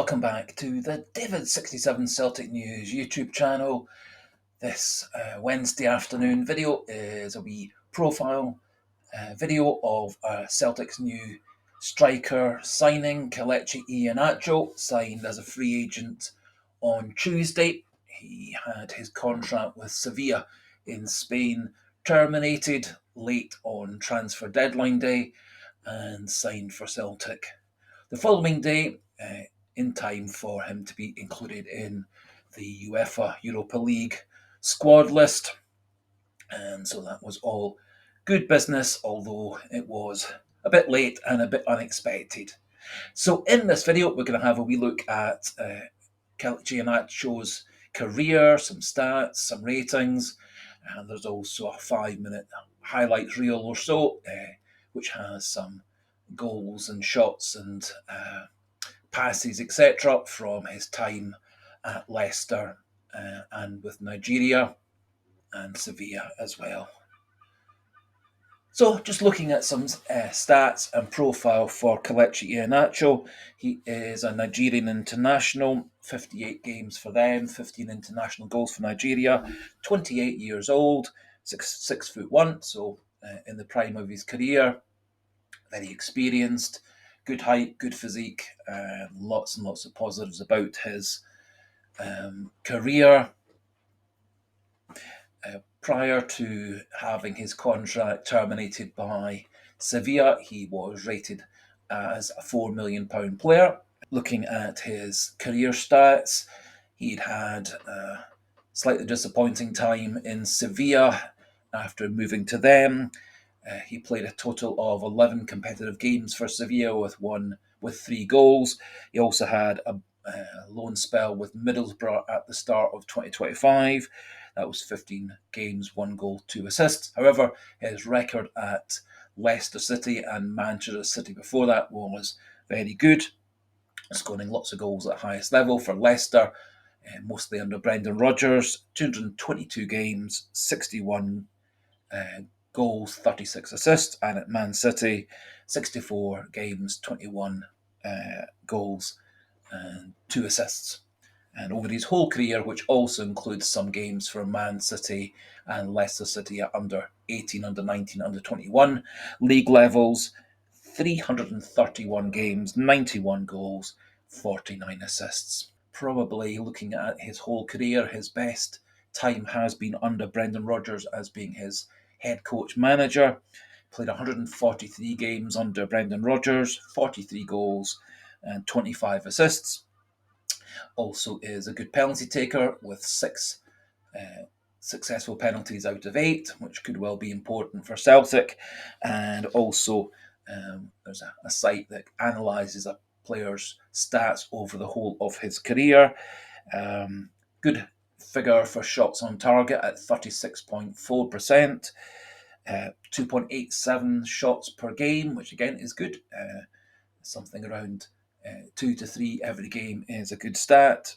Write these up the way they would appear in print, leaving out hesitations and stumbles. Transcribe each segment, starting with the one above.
welcome back to the David67 Celtic News YouTube channel. This Wednesday afternoon video is a wee profile video of Celtic's new striker signing, Kelechi Iheanacho, signed as a free agent on Tuesday. He had his contract with Sevilla in Spain terminated late on transfer deadline day and signed for Celtic the following day, in time for him to be included in the UEFA Europa League squad list. And so that was all good business, although it was a bit late and a bit unexpected. So in this video, we're going to have a wee look at Kelechi Iheanacho's career, some stats, some ratings, and there's also a 5-minute highlights reel or so, which has some goals and shots and passes, etc., from his time at Leicester and with Nigeria and Sevilla as well. So just looking at some stats and profile for Kelechi Iheanacho, he is a Nigerian international, 58 games for them, 15 international goals for Nigeria, 28 years old, 6'1", so in the prime of his career, very experienced, good height, good physique, lots and lots of positives about his career. Prior to having his contract terminated by Sevilla, he was rated as a £4 million player. Looking at his career stats, he'd had a slightly disappointing time in Sevilla after moving to them. He played a total of 11 competitive games for Sevilla with 3 goals. He also had a loan spell with Middlesbrough at the start of 2025. That was 15 games, 1 goal, 2 assists. However, his record at Leicester City and Manchester City before that was very good, scoring lots of goals at highest level for Leicester, mostly under Brendan Rodgers. 222 games, 61 goals, 36 assists, and at Man City, 64 games, 21 goals, and 2 assists. And over his whole career, which also includes some games for Man City and Leicester City at under 18, under 19, under 21 league levels, 331 games, 91 goals, 49 assists. Probably looking at his whole career, his best time has been under Brendan Rodgers as being his head coach manager. Played 143 games under Brendan Rodgers, 43 goals and 25 assists. Also is a good penalty taker with 6 successful penalties out of 8, which could well be important for Celtic. And also there's a site that analyses a player's stats over the whole of his career. Good figure for shots on target at 36.4%. 2.87 shots per game, which again is good. Something around 2 to 3 every game is a good stat.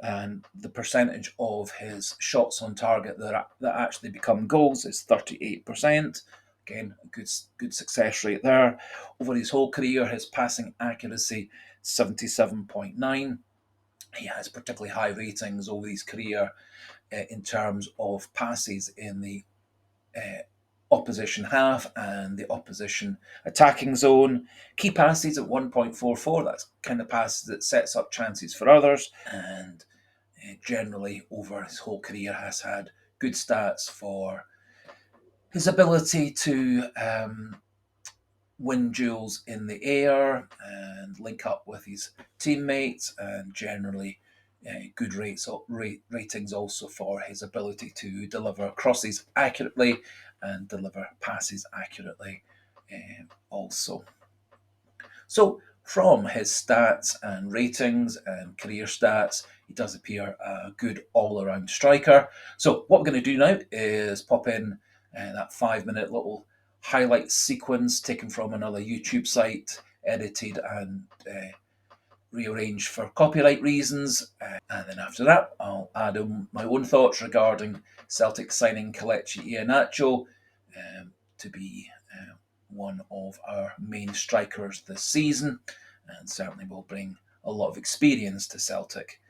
And the percentage of his shots on target that actually become goals is 38%. Again, a good success rate there. Over his whole career, his passing accuracy, 77.9. He has particularly high ratings over his career in terms of passes in the opposition half and the opposition attacking zone. Key passes at 1.44, that's kind of passes that sets up chances for others, and generally over his whole career has had good stats for his ability to win duels in the air and link up with his teammates, and generally good ratings also for his ability to deliver crosses accurately and deliver passes accurately also. So from his stats and ratings and career stats, he does appear a good all-around striker. So what we're going to do now is pop in that 5-minute little highlight sequence taken from another YouTube site, edited and rearranged for copyright reasons. And then after that, I'll add in my own thoughts regarding Celtic signing Kelechi Iheanacho to be one of our main strikers this season, and certainly will bring a lot of experience to Celtic.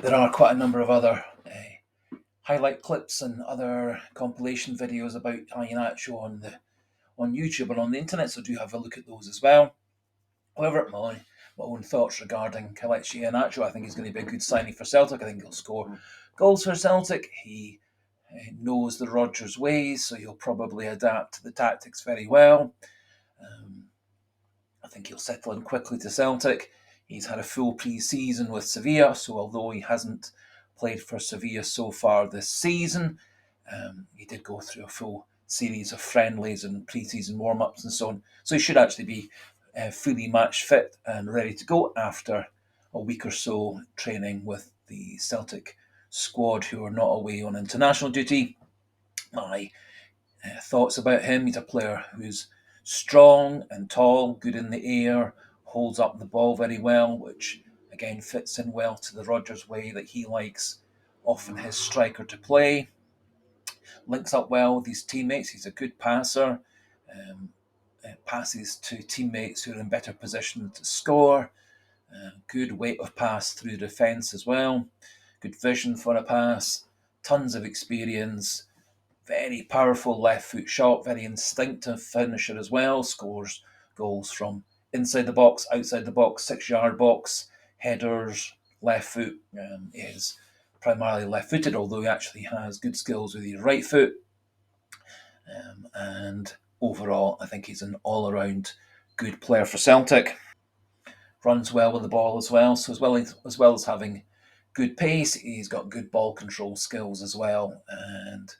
there are quite a number of other highlight clips and other compilation videos about Iheanacho on YouTube and on the internet, so do have a look at those as well. However, my own thoughts regarding Kelechi Iheanacho, I think he's going to be a good signing for Celtic. I think he'll score goals for Celtic. He knows the Rodgers ways, so he'll probably adapt to the tactics very well. I think he'll settle in quickly to Celtic. He's had a full pre-season with Sevilla, so although he hasn't played for Sevilla so far this season, he did go through a full series of friendlies and pre-season warm-ups and so on. So he should actually be fully match fit and ready to go after a week or so training with the Celtic squad, who are not away on international duty. My thoughts about him: he's a player who's strong and tall, good in the air, holds up the ball very well, which again fits in well to the Rodgers way that he likes often his striker to play. Links up well with his teammates. He's a good passer. Passes to teammates who are in better position to score. Good weight of pass through defence as well. Good vision for a pass. Tons of experience. Very powerful left foot shot. Very instinctive finisher as well. Scores goals from inside the box, outside the box, 6-yard box, headers, left foot. He is primarily left-footed, although he actually has good skills with his right foot. And overall, I think he's an all-around good player for Celtic. Runs well with the ball as well. So as well as having good pace, he's got good ball control skills as well. And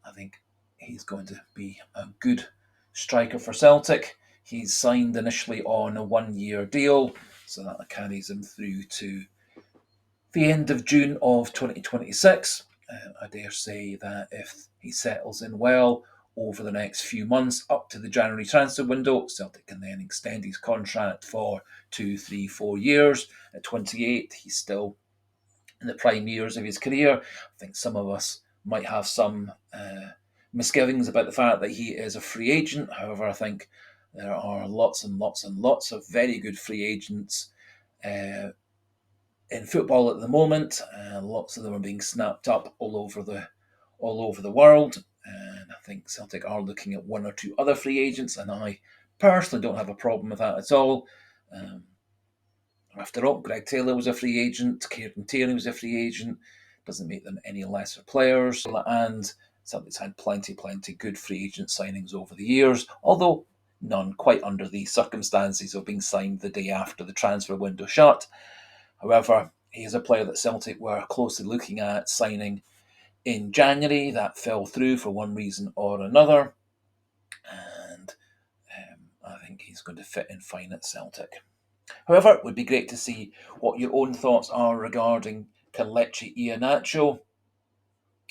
I think he's going to be a good striker for Celtic. He's signed initially on a 1-year deal, so that carries him through to the end of June of 2026. I dare say that if he settles in well over the next few months up to the January transfer window, Celtic can then extend his contract for 2, 3, 4 years. At 28, he's still in the prime years of his career. I think some of us might have some misgivings about the fact that he is a free agent. However, I think there are lots and lots and lots of very good free agents in football at the moment. Lots of them are being snapped up all over the world, and I think Celtic are looking at 1 or 2 other free agents, and I personally don't have a problem with that at all. After all, Greg Taylor was a free agent, Kieran Tierney was a free agent. Doesn't make them any lesser players, and Celtic's had plenty good free agent signings over the years, although none quite under the circumstances of being signed the day after the transfer window shut. However, he is a player that Celtic were closely looking at signing in January. That fell through for one reason or another, and I think he's going to fit in fine at Celtic. However, it would be great to see what your own thoughts are regarding Kelechi Iheanacho.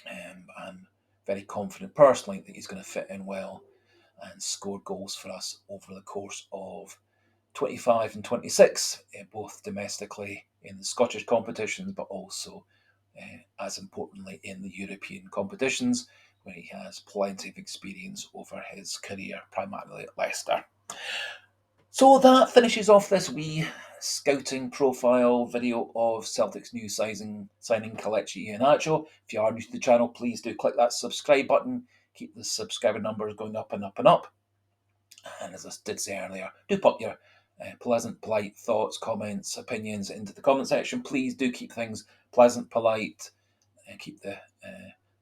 I'm very confident personally that he's going to fit in well and score goals for us over the course of 25 and 26, both domestically in the Scottish competitions, but also, as importantly, in the European competitions, where he has plenty of experience over his career, primarily at Leicester. So that finishes off this wee scouting profile video of Celtic's new signing Kelechi Iheanacho. If you are new to the channel, please do click that subscribe button. Keep the subscriber numbers going up and up and up. And as I did say earlier, do pop your pleasant, polite thoughts, comments, opinions into the comment section. Please do keep things pleasant, polite, and keep the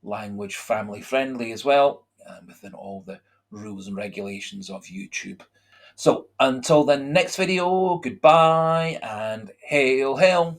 language family friendly as well, within all the rules and regulations of YouTube. So until the next video, goodbye and hail, hail.